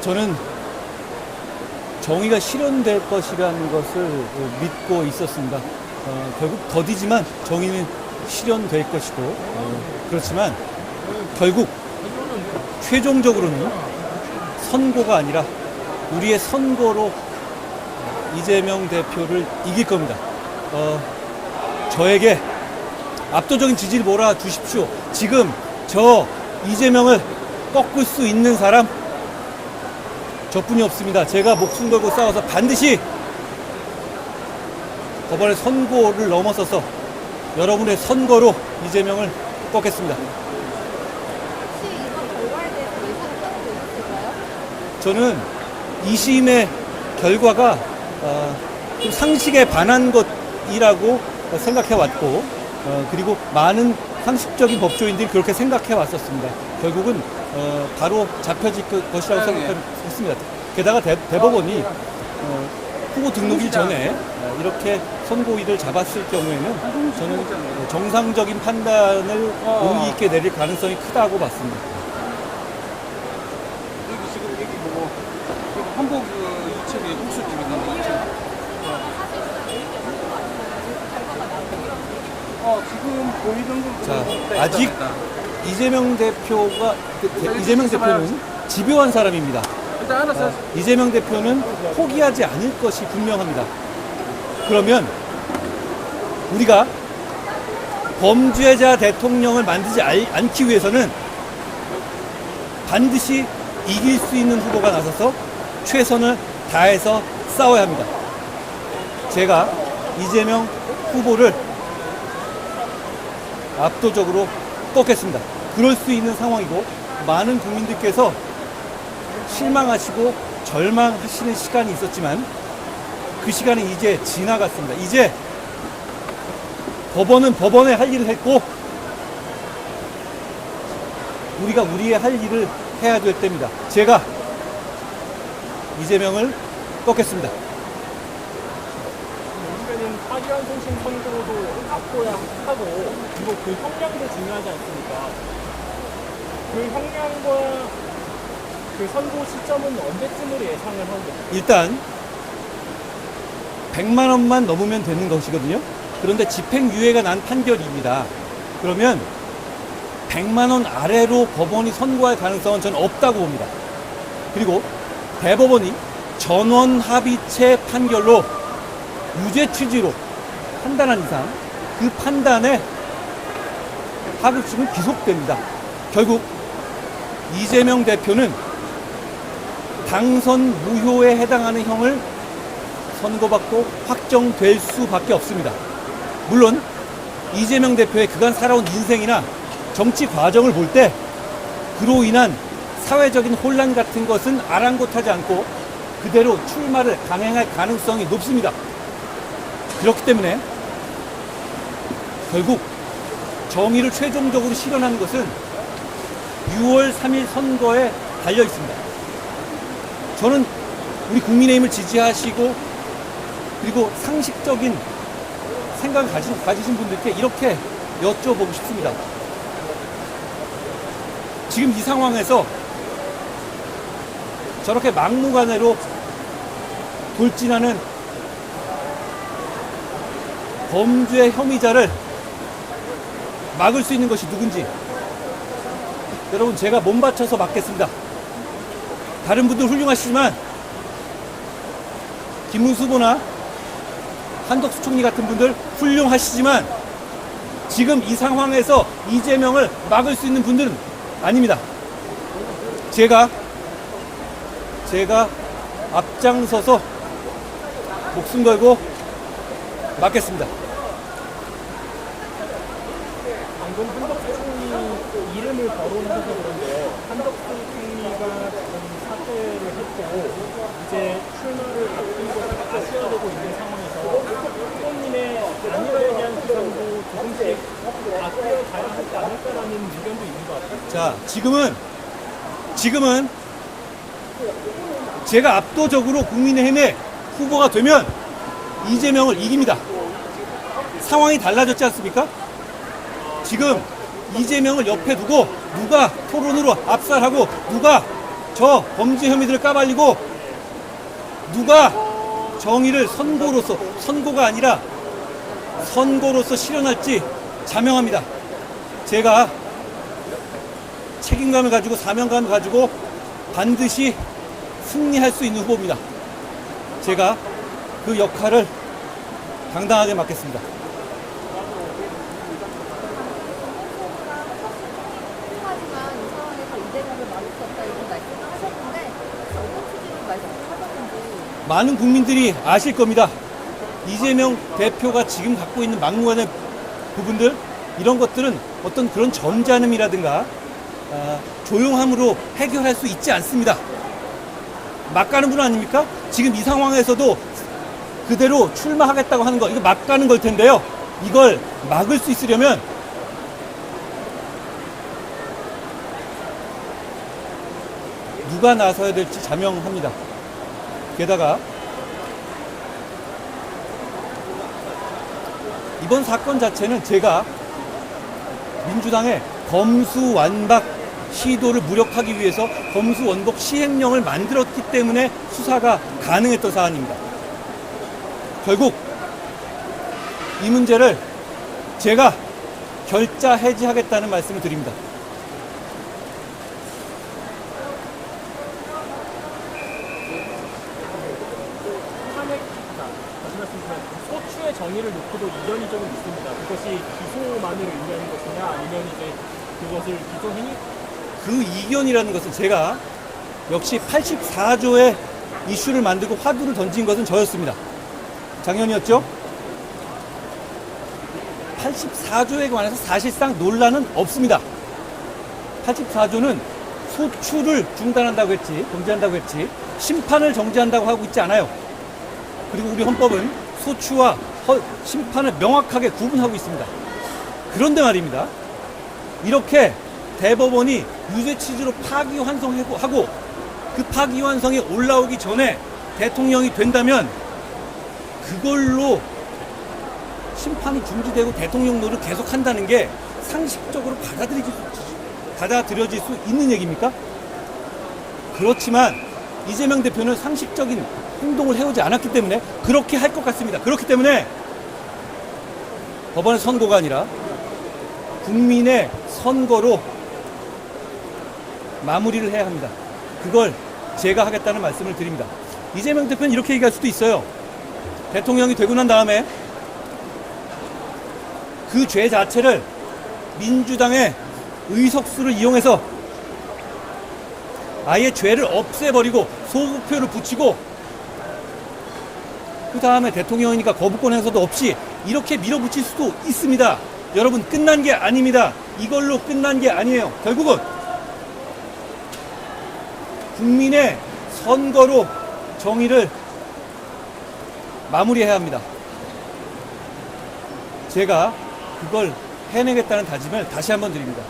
저는 정의가 실현될 것이라는 것을 믿고 있었습니다. 결국 더디지만 정의는 실현될 것이고, 그렇지만 결국 최종적으로는 선고가 아니라 우리의 선거로 이재명 대표를 이길 겁니다. 저에게 압도적인 지지를 몰아주십시오. 지금 저 이재명을 꺾을 수 있는 사람 저뿐이 없습니다. 제가 목숨 걸고 싸워서 반드시 법원의 선고를 넘어서서 여러분의 선거로 이재명을 꺾겠습니다. 혹시 이번 결과에 대해서 예상하는 게 있을까요? 저는 2심의 결과가 좀 상식에 반한 것이라고 생각해 왔고, 그리고 많은 상식적인 법조인들이 그렇게 생각해 왔었습니다. 결국은 바로 잡혀질 것이라고 생각했습니다. 게다가 대법원이 후보 등록일 전에 이렇게 선고일을 잡았을 경우에는 저는 정상적인 판단을 용기 있게 내릴 가능성이 크다고 봤습니다. 여기 지금 여기 뭐 한복 2층에 옥수집 있는데 2층. 지금 보이는 건 자, 아직 이재명 대표가 이재명 대표는 집요한 사람입니다. 일단 알았어. 이재명 대표는 포기하지 않을 것이 분명합니다. 그러면 우리가 범죄자 대통령을 만들지 않기 위해서는 반드시 이길 수 있는 후보가 나서서 최선을 다해서 싸워야 합니다. 제가 이재명 후보를 압도적으로 꺾겠습니다. 그럴 수 있는 상황이고, 많은 국민들께서 실망하시고 절망하시는 시간이 있었지만 그 시간은 이제 지나갔습니다. 이제 법원은 법원의 할 일을 했고, 우리가 우리의 할 일을 해야 될 때입니다. 제가 이재명을 꺾겠습니다. 요즘에는 파기환송심 선고도 바꿔야 하고, 그리고 그 형량도 중요하지 않습니까? 그 형량과 그 선고 시점은 언제쯤으로 예상을 하고 계십니까? 일단 100만 원만 넘으면 되는 것이거든요. 그런데 집행유예가 난 판결입니다. 그러면 100만 원 아래로 법원이 선고할 가능성은 저는 없다고 봅니다. 그리고 대법원이 전원 합의체 판결로 유죄 취지로 판단한 이상 그 판단에 하급심은 기속됩니다. 결국 이재명 대표는 당선 무효에 해당하는 형을 선고받고 확정될 수밖에 없습니다. 물론 이재명 대표의 그간 살아온 인생이나 정치 과정을 볼 때 그로 인한 사회적인 혼란 같은 것은 아랑곳하지 않고 그대로 출마를 강행할 가능성이 높습니다. 그렇기 때문에 결국 정의를 최종적으로 실현하는 것은 6월 3일 선거에 달려 있습니다. 저는 우리 국민의힘을 지지하시고 그리고 상식적인 생각을 가지신 분들께 이렇게 여쭤보고 싶습니다. 지금 이 상황에서 저렇게 막무가내로 돌진하는 범죄 혐의자를 막을 수 있는 것이 누군지 여러분, 제가 몸 바쳐서 막겠습니다. 다른 분들 훌륭하시지만 김문수 후보나 한덕수 총리 같은 분들 훌륭하시지만 지금 이 상황에서 이재명을 막을 수 있는 분들은 아닙니다. 제가 앞장서서 목숨 걸고 막겠습니다. 방금 한덕수 총리 이름을 거론해서 그런데요. 한덕수 총리가 지금 사퇴를 했고 이제 출마를 앞두고 다시 해야 되고 있는 상황에서 후보님의 단일화에 대한 기상도 조금씩 바뀌어 가야 하지 않을까라는 의견도 있는 것 같아요. 자, 지금은 제가 압도적으로 국민의힘의 후보가 되면 이재명을 이깁니다. 상황이 달라졌지 않습니까? 지금 이재명을 옆에 두고 누가 토론으로 압살하고 누가 저 범죄 혐의들을 까발리고 누가 정의를 선고가 아니라 선고로서 실현할지 자명합니다. 제가 책임감을 가지고 사명감을 가지고 반드시 승리할 수 있는 후보입니다. 제가 그 역할을 당당하게 맡겠습니다. 하지만 이 상황에서 이재명을 막을 수 없다 이런 말씀을 하셨는데 어떤 취지로 말씀을 하셨는지 많은 국민들이 아실 겁니다. 이재명 대표가 지금 갖고 있는 막무가내 부분들, 이런 것들은 어떤 그런 점잖음이라든가 조용함으로 해결할 수 있지 않습니다. 막 가는 분 아닙니까? 지금 이 상황에서도 그대로 출마하겠다고 하는 거, 이거 막 가는 걸 텐데요. 이걸 막을 수 있으려면 누가 나서야 될지 자명합니다. 게다가 이번 사건 자체는 제가 민주당의 검수완박 시도를 무력하기 위해서 검수원복 시행령을 만들었기 때문에 수사가 가능했던 사안입니다. 결국 이 문제를 제가 결자 해지하겠다는 말씀을 드립니다. 소추의 정의를 놓고도 이견이 좀 있습니다. 그것이 기소만을 의미하는 것이냐 아니면 이제 그것을 기소 행위 그 이견이라는 것은 제가 역시 84조의 이슈를 만들고 화두를 던진 것은 저였습니다. 작년이었죠? 84조에 관해서 사실상 논란은 없습니다. 84조는 소추를 중단한다고 했지, 정지한다고 했지, 심판을 정지한다고 하고 있지 않아요. 그리고 우리 헌법은 소추와 심판을 명확하게 구분하고 있습니다. 그런데 말입니다. 이렇게 대법원이 유죄 취지로 파기환송하고 그 파기환송이 올라오기 전에 대통령이 된다면 그걸로 심판이 중지되고 대통령노를 계속한다는 게 상식적으로 받아들여질 수 있는 얘기입니까? 그렇지만 이재명 대표는 상식적인 행동을 해오지 않았기 때문에 그렇게 할 것 같습니다. 그렇기 때문에 법원의 선고가 아니라 국민의 선거로 마무리를 해야 합니다. 그걸 제가 하겠다는 말씀을 드립니다. 이재명 대표는 이렇게 얘기할 수도 있어요. 대통령이 되고 난 다음에 그 죄 자체를 민주당의 의석수를 이용해서 아예 죄를 없애버리고 소급표를 붙이고 그 다음에 대통령이니까 거부권 행사도 없이 이렇게 밀어붙일 수도 있습니다. 여러분, 끝난 게 아닙니다. 이걸로 끝난 게 아니에요. 결국은 국민의 선거로 정의를 마무리해야 합니다. 제가 그걸 해내겠다는 다짐을 다시 한번 드립니다.